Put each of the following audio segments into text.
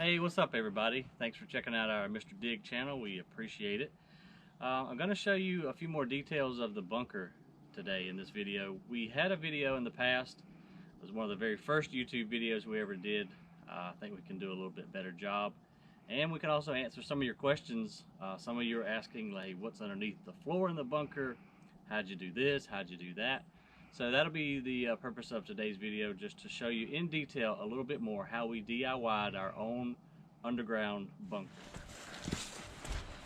Hey, what's up everybody? Thanks for checking out our Mr. Dig channel. We appreciate it. I'm going to show you a few more details of the bunker today in this video. We had a video in the past. It was one of the very first YouTube videos we ever did. I think we can do a little bit better job. And we can also answer some of your questions. Some of you are asking, like, what's underneath the floor in the bunker? How'd you do this? How'd you do that? So that'll be the purpose of today's video, just to show you in detail a little bit more how we DIY'd our own underground bunker.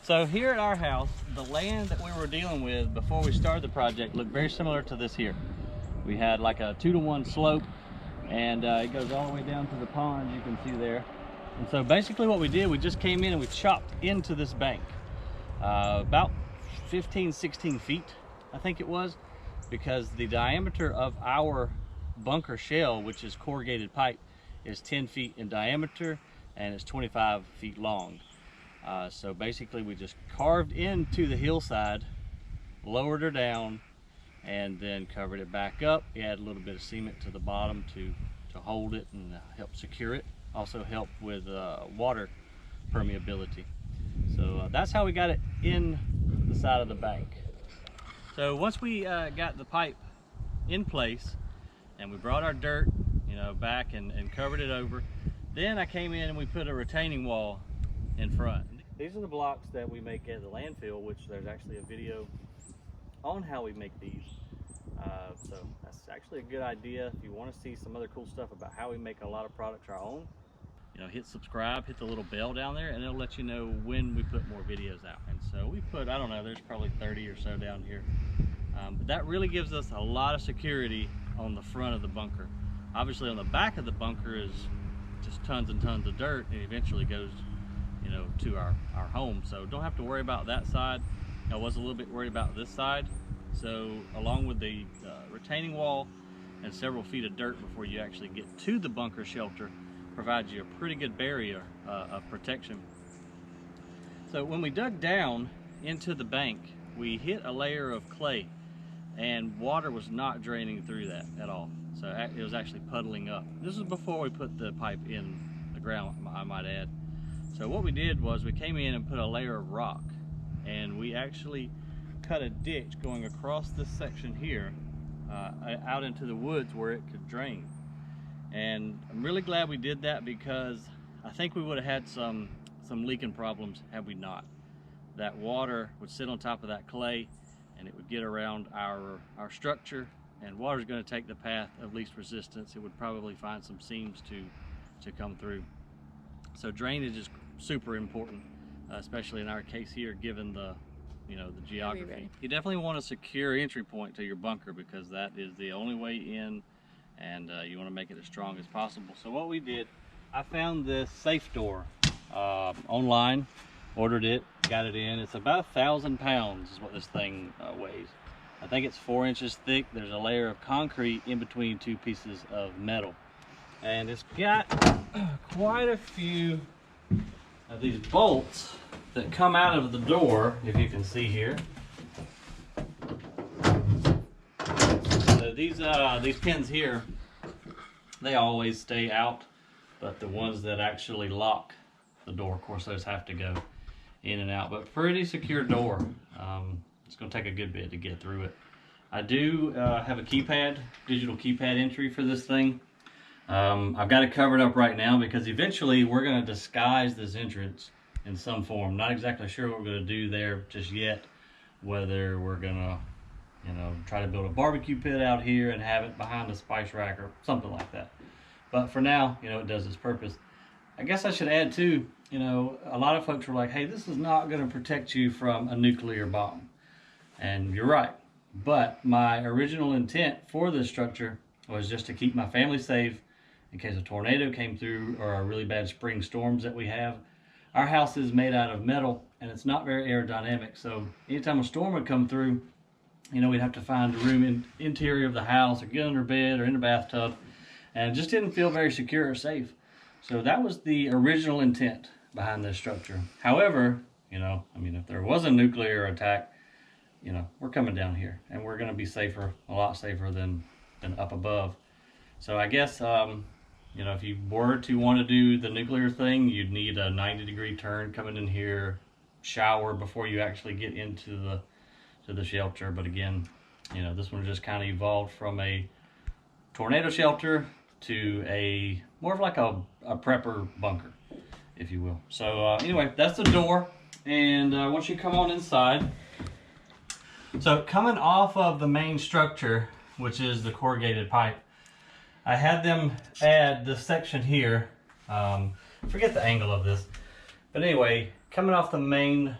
So here at our house, the land that we were dealing with before we started the project looked very similar to this here. We had like a 2-to-1 slope, and it goes all the way down to the pond you can see there. And so basically what we did, we just came in and we chopped into this bank about 15-16 feet, I think it was, because the diameter of our bunker shell, which is corrugated pipe, is 10 feet in diameter and it's 25 feet long. So basically we just carved into the hillside, lowered her down, and then covered it back up. We added a little bit of cement to the bottom to hold it and help secure it. Also help with water permeability. So that's how we got it in the side of the bank. So once we got the pipe in place and we brought our dirt, back and covered it over, then I came in and we put a retaining wall in front. These are the blocks that we make at the landfill, which there's actually a video on how we make these. So that's actually a good idea. If you want to see some other cool stuff about how we make a lot of products our own, hit subscribe, hit the little bell down there, and it'll let you know when we put more videos out. And so we put, I don't know, there's probably 30 or so down here. But that really gives us a lot of security on the front of the bunker. Obviously on the back of the bunker is just tons and tons of dirt, and eventually goes to our home. So don't have to worry about that side. I was a little bit worried about this side. So along with the retaining wall and several feet of dirt before you actually get to the bunker shelter, provides you a pretty good barrier of protection. So when we dug down into the bank, we hit a layer of clay, and water was not draining through that at all. So it was actually puddling up. This was before we put the pipe in the ground, I might add. So what we did was we came in and put a layer of rock, and we actually cut a ditch going across this section here out into the woods where it could drain. And I'm really glad we did that, because I think we would have had some leaking problems had we not. That water would sit on top of that clay and it would get around our structure, and water's going to take the path of least resistance. It would probably find some seams to come through. So drainage is super important, especially in our case here, given the the geography. You definitely want a secure entry point to your bunker, because that is the only way in, and you want to make it as strong as possible. So what we did, I found this safe door online, ordered it, got it in. It's about 1,000 pounds is what this thing weighs. I think it's 4 inches thick. There's a layer of concrete in between two pieces of metal, and it's got quite a few of these bolts that come out of the door, if you can see here. So these pins here, they always stay out, but the ones that actually lock the door, of course, those have to go in and out. But pretty secure door. It's going to take a good bit to get through it. I do have a keypad, digital keypad entry for this thing. I've got it covered up right now because eventually we're going to disguise this entrance in some form. Not exactly sure what we're going to do there just yet, whether we're going to try to build a barbecue pit out here and have it behind a spice rack or something like that. But for now, it does its purpose. I guess I should add too, a lot of folks were like, hey, this is not going to protect you from a nuclear bomb. And you're right. But my original intent for this structure was just to keep my family safe in case a tornado came through or a really bad spring storms that we have. Our house is made out of metal and it's not very aerodynamic. So anytime a storm would come through, we'd have to find a room in interior of the house or get under bed or in a bathtub, and it just didn't feel very secure or safe. So that was the original intent behind this structure. However, if there was a nuclear attack, we're coming down here and we're going to be safer, a lot safer than up above. So I guess You know, if you were to want to do the nuclear thing, you'd need a 90-degree turn coming in here, shower before you actually get into the shelter. But again, you know, this one just kind of evolved from a tornado shelter to a more of like a prepper bunker, if you will. So anyway, that's the door. And once you come on inside, so coming off of the main structure, which is the corrugated pipe, I had them add this section here. Forget the angle of this, but anyway, coming off the main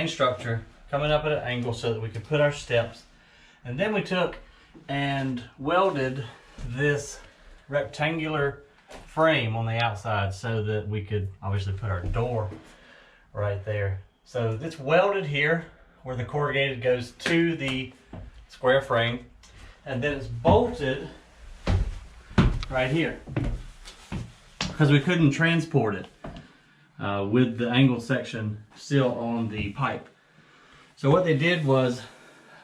structure, coming up at an angle so that we could put our steps, and then we took and welded this rectangular frame on the outside so that we could obviously put our door right there. So it's welded here where the corrugated goes to the square frame, and then it's bolted right here because we couldn't transport it with the angled section still on the pipe. So what they did was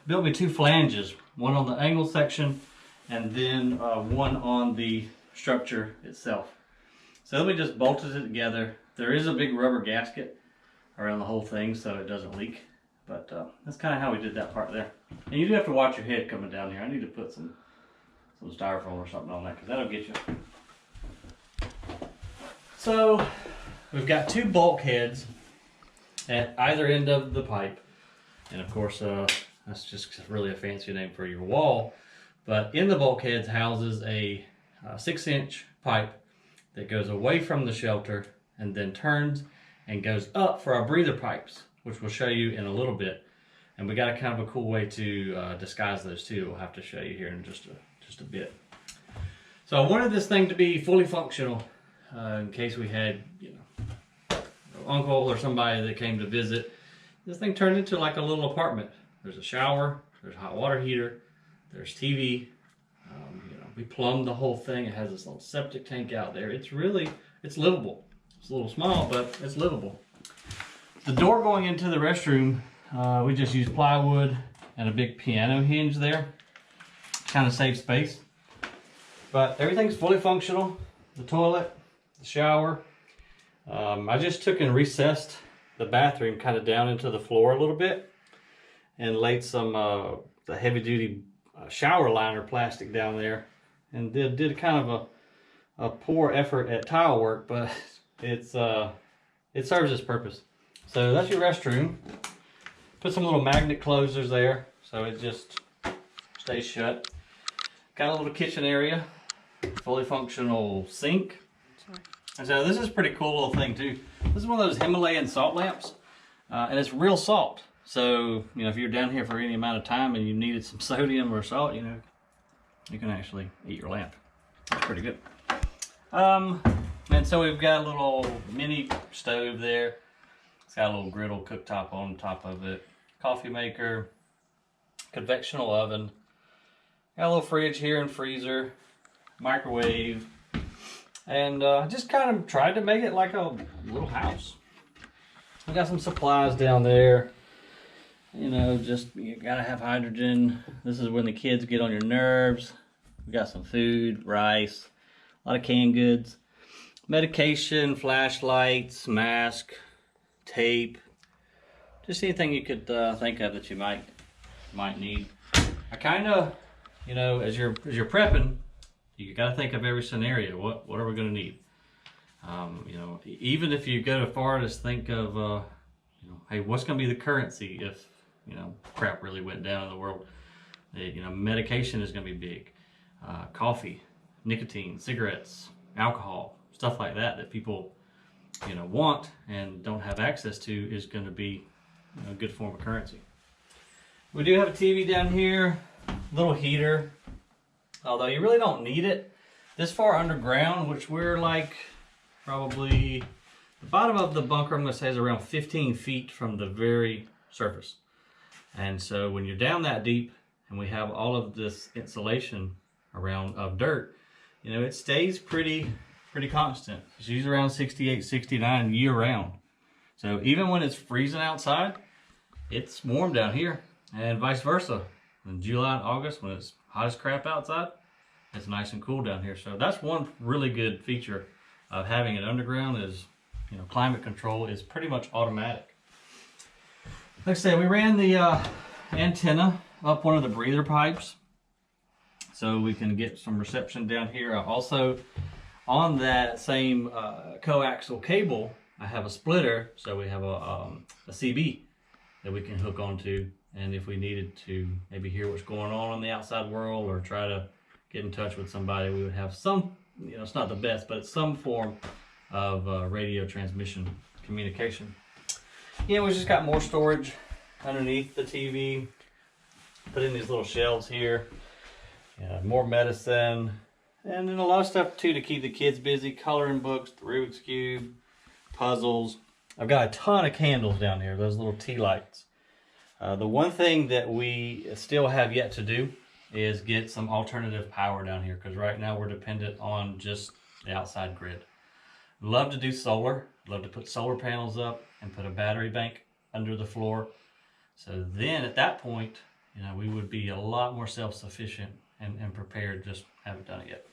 built me two flanges, one on the angled section and then one on the structure itself. So then we just bolted it together. There is a big rubber gasket around the whole thing so it doesn't leak, but that's kind of how we did that part there. And you do have to watch your head coming down here. I need to put some styrofoam or something on that because that'll get you. So we've got two bulkheads at either end of the pipe, and of course that's just really a fancy name for your wall. But in the bulkheads houses a 6-inch pipe that goes away from the shelter and then turns and goes up for our breather pipes, which we'll show you in a little bit. And we got a kind of a cool way to disguise those too. We'll have to show you here in just a bit. So I wanted this thing to be fully functional in case we had, you know, an uncle or somebody that came to visit. This thing turned into like a little apartment. There's a shower, there's a hot water heater, there's TV. You know, we plumbed the whole thing. It has this little septic tank out there. It's livable. It's a little small, but it's livable. The door going into the restroom, we just used plywood and a big piano hinge there. Kind of save space. But everything's fully functional. The toilet, the shower. I just took and recessed the bathroom kind of down into the floor a little bit and laid some the heavy duty shower liner plastic down there, and did kind of a poor effort at tile work, but it serves its purpose. So that's your restroom. Put some little magnet closers there so it just stays shut. Got a little kitchen area, fully functional sink. And so this is a pretty cool little thing too. This is one of those Himalayan salt lamps, and it's real salt. So, you know, if you're down here for any amount of time and you needed some sodium or salt, you know, you can actually eat your lamp. It's pretty good. And so we've got a little mini stove there. It's got a little griddle cooktop on top of it. Coffee maker, convectional oven. Got a little fridge here and freezer, microwave. And just kind of tried to make it like a little house. We got some supplies down there. You know, just you gotta have hydrogen. This is when the kids get on your nerves. We got some food, rice, a lot of canned goods, medication, flashlights, mask, tape, just anything you could think of that you might need. I kind of, you know, as you're prepping, you got to think of every scenario. What are we going to need? You know, even if you go as far as think of, you know, hey, what's going to be the currency if, you know, crap really went down in the world? You know, medication is going to be big. Coffee, nicotine, cigarettes, alcohol, stuff like that people, you know, want and don't have access to is going to be, you know, a good form of currency. We do have a TV down here, little heater. Although you really don't need it this far underground, which we're like probably the bottom of the bunker, I'm going to say, is around 15 feet from the very surface. And so when you're down that deep and we have all of this insulation around of dirt, you know, it stays pretty constant. It's usually around 68, 69 year round. So even when it's freezing outside, it's warm down here, and vice versa. In July and August, when it's hot as crap outside, it's nice and cool down here. So that's one really good feature of having it underground is, you know, climate control is pretty much automatic. Like I said, we ran the antenna up one of the breather pipes so we can get some reception down here. Also, on that same coaxial cable, I have a splitter, so we have a CB that we can hook onto, and if we needed to maybe hear what's going on in the outside world or try to get in touch with somebody, we would have some, you know, it's not the best, but it's some form of radio transmission communication. Yeah, we just got more storage underneath the TV. Put in these little shelves here. More medicine. And then a lot of stuff too to keep the kids busy. Coloring books, the Rubik's Cube, puzzles. I've got a ton of candles down here, those little tea lights. The one thing that we still have yet to do is get some alternative power down here, because right now we're dependent on just the outside grid. Love to do solar. Love to put solar panels up and put a battery bank under the floor. So then at that point, you know, we would be a lot more self-sufficient and prepared. Just haven't done it yet.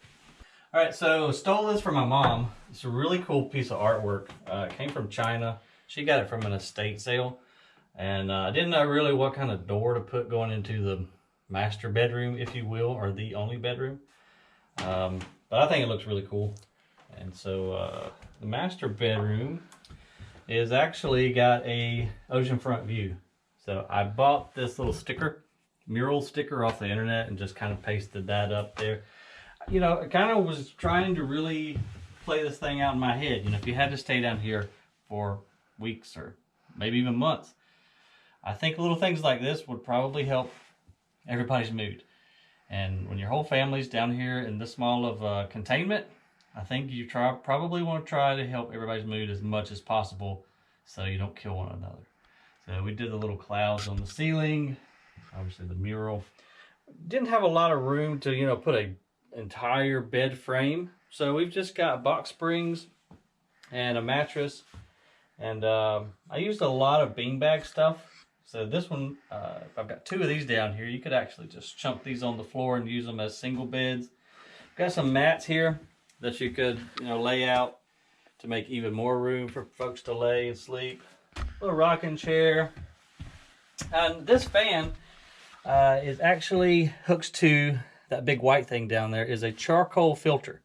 All right, so stole this from my mom. It's a really cool piece of artwork. It came from China. She got it from an estate sale. And I didn't know really what kind of door to put going into the master bedroom, if you will, or the only bedroom. But I think it looks really cool. And so the master bedroom is actually got a oceanfront view. So I bought this little sticker, mural sticker off the internet, and just kind of pasted that up there. You know, I kind of was trying to really play this thing out in my head. You know, if you had to stay down here for weeks or maybe even months, I think little things like this would probably help everybody's mood. And when your whole family's down here in this small of containment, I think you probably want to try to help everybody's mood as much as possible so you don't kill one another. So we did the little clouds on the ceiling, obviously the mural. Didn't have a lot of room to, you know, put a entire bed frame. So we've just got box springs and a mattress. And I used a lot of beanbag stuff. So this one, if I've got two of these down here, you could actually just chunk these on the floor and use them as single beds. Got some mats here that you could, you know, lay out to make even more room for folks to lay and sleep. Little rocking chair. And this fan is actually hooks to that big white thing down there is a charcoal filter.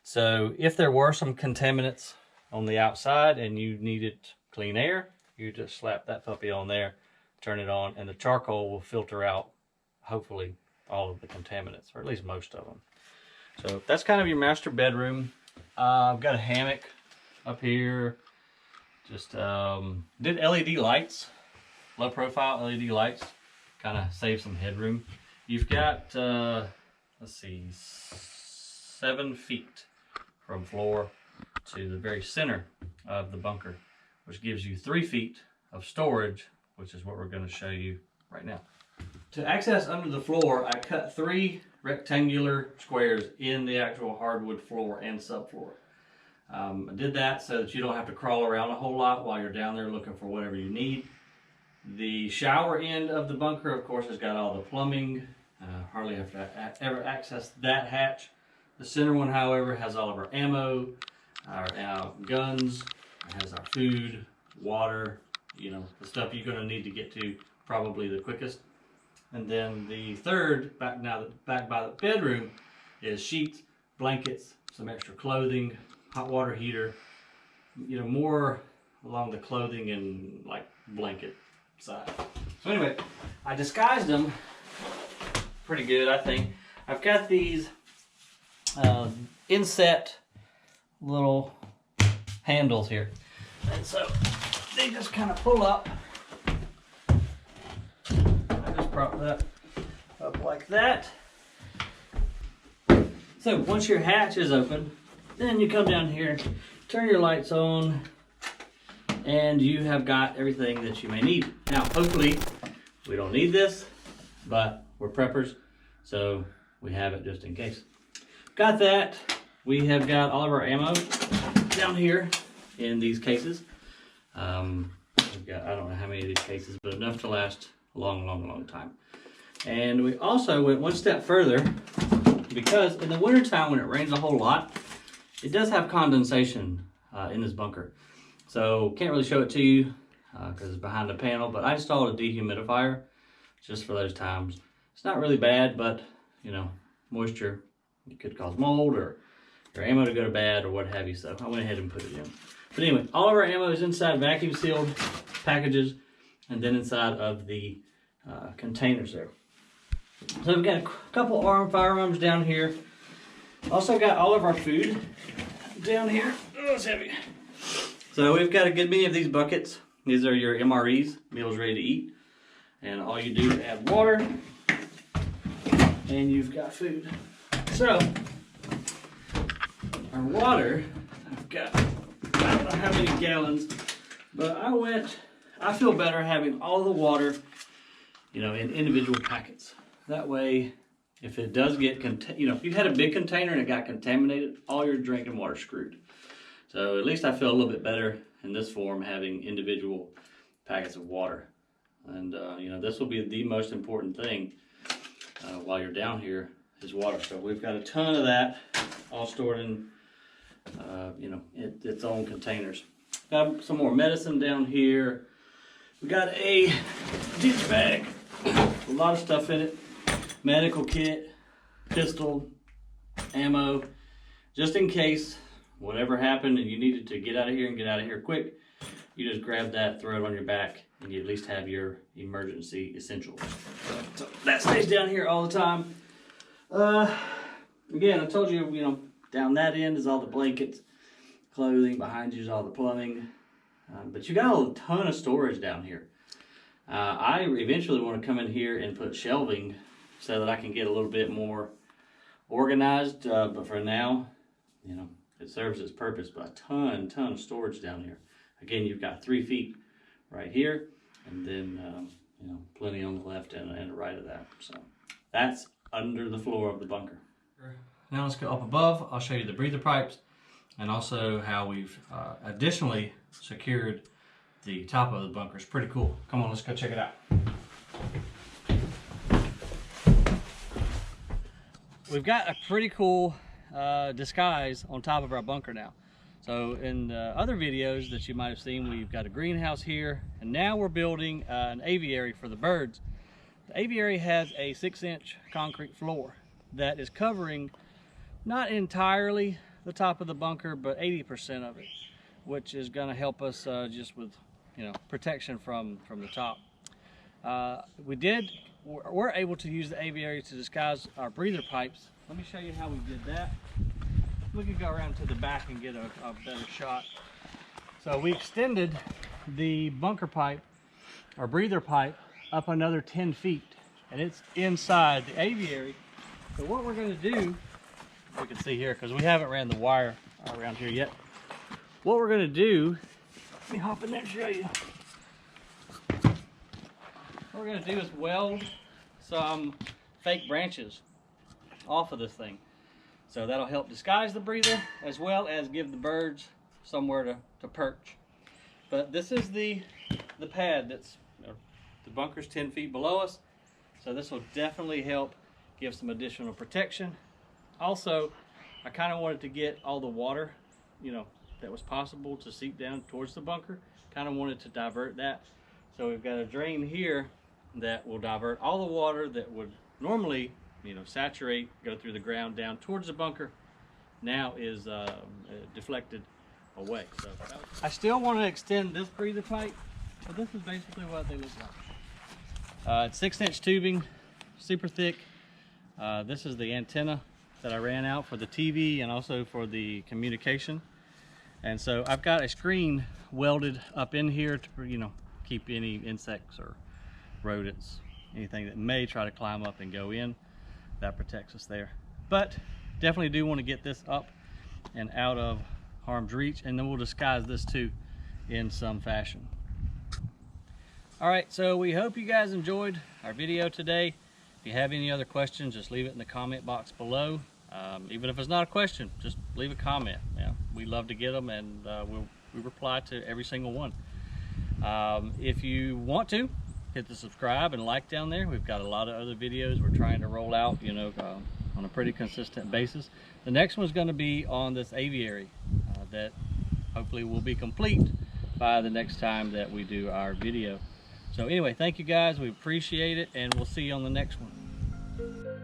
So if there were some contaminants on the outside and you needed clean air, you just slap that puppy on there, turn it on, and the charcoal will filter out, hopefully, all of the contaminants, or at least most of them. So that's kind of your master bedroom. I've got a hammock up here. Just did LED lights, low profile LED lights, kind of save some headroom. You've got, let's see, 7 feet from floor to the very center of the bunker, which gives you 3 feet of storage, which is what we're going to show you right now. To access under the floor, I cut 3 rectangular squares in the actual hardwood floor and subfloor. I did that so that you don't have to crawl around a whole lot while you're down there looking for whatever you need. The shower end of the bunker, of course, has got all the plumbing. Hardly have to ever access that hatch. The center one, however, has all of our ammo, our guns, it has our food, water, you know, the stuff you're going to need to get to probably the quickest. And then the third, back by the bedroom, is sheets, blankets, some extra clothing, hot water heater, you know, more along the clothing and like blanket side. So anyway, I disguised them pretty good, I think. I've got these inset little handles here, and so they just kind of pull up. I just prop that up like that. So once your hatch is open, then you come down here, turn your lights on, and you have got everything that you may need. Now, hopefully, we don't need this, but we're preppers, so we have it just in case. Got that. We have got all of our ammo down here in these cases. We've got, I don't know how many of these cases, but enough to last a long, long, long time. And we also went one step further. because in the wintertime when it rains a whole lot, it does have condensation in this bunker. So can't really show it to you because it's behind the panel, but I installed a dehumidifier just for those times. It's not really bad, but you know, moisture, it could cause mold or your ammo to go to bad or what have you, so I went ahead and put it in. But anyway, all of our ammo is inside vacuum sealed packages and then inside of the containers there. So we've got a couple firearms down here. Also got all of our food down here. Oh, it's heavy. So we've got a good many of these buckets. These are your MREs, meals ready to eat. And all you do is add water and you've got food. So our water, I've got, I don't know how many gallons, but I feel better having all the water, you know, in individual packets. That way, if it does get, you know, if you had a big container and it got contaminated, all your drinking water's screwed. So at least I feel a little bit better in this form having individual packets of water. And, you know, this will be the most important thing while you're down here is water. So we've got a ton of that all stored in, you know, its own containers. Got some more medicine down here. We got a ditch bag, a lot of stuff in it. Medical kit, pistol, ammo, just in case whatever happened and you needed to get out of here and get out of here quick, you just grab that, throw it on your back, and you at least have your emergency essentials. So that stays down here all the time. Again, I told you, you know, down that end is all the blankets, clothing, behind you is all the plumbing, but you got a ton of storage down here. I eventually want to come in here and put shelving so that I can get a little bit more organized, but for now, you know, it serves its purpose. But a ton of storage down here. Again, you've got 3 feet right here, and then you know, plenty on the left and the right of that. So that's under the floor of the bunker. Now let's go up above. I'll show you the breather pipes and also how we've additionally secured the top of the bunker. It's pretty cool. Come on, let's go check it out. We've got a pretty cool disguise on top of our bunker now. So in other videos that you might have seen, we've got a greenhouse here, and now we're building an aviary for the birds. The aviary has a 6-inch concrete floor that is covering not entirely the top of the bunker, but 80% of it, which is going to help us just with, you know, protection from the top. We're able to use the aviary to disguise our breather pipes. Let me show you how we did that. We can go around to the back and get a better shot. So we extended the bunker pipe, or breather pipe, up another 10 feet, and it's inside the aviary. So what we're going to do, you can see here, because we haven't ran the wire around here yet. What we're going to do, let me hop in there and show you. What we're going to do is weld some fake branches off of this thing. So that'll help disguise the breather as well as give the birds somewhere to perch. But this is the pad that's, the bunker's 10 feet below us. So this will definitely help give some additional protection. Also, I kind of wanted to get all the water, you know, that was possible to seep down towards the bunker. Kind of wanted to divert that. So we've got a drain here that will divert all the water that would normally, you know, saturate, go through the ground down towards the bunker. Now is deflected away. So I still want to extend this breather pipe. So this is basically what they look like. It's 6-inch tubing, super thick. This is the antenna that I ran out for the TV and also for the communication. And so I've got a screen welded up in here to, you know, keep any insects or rodents, anything that may try to climb up and go in. That protects us there. But definitely do want to get this up and out of harm's reach, and then we'll disguise this too in some fashion. All right, so we hope you guys enjoyed our video today. If you have any other questions, just leave it in the comment box below. Even if it's not a question, just leave a comment. Yeah, we love to get them, and we reply to every single one. If you want to, hit the subscribe and like down there. We've got a lot of other videos we're trying to roll out, you know, on a pretty consistent basis. The next one's going to be on this aviary that hopefully will be complete by the next time that we do our video. So anyway, thank you guys, we appreciate it, and we'll see you on the next one.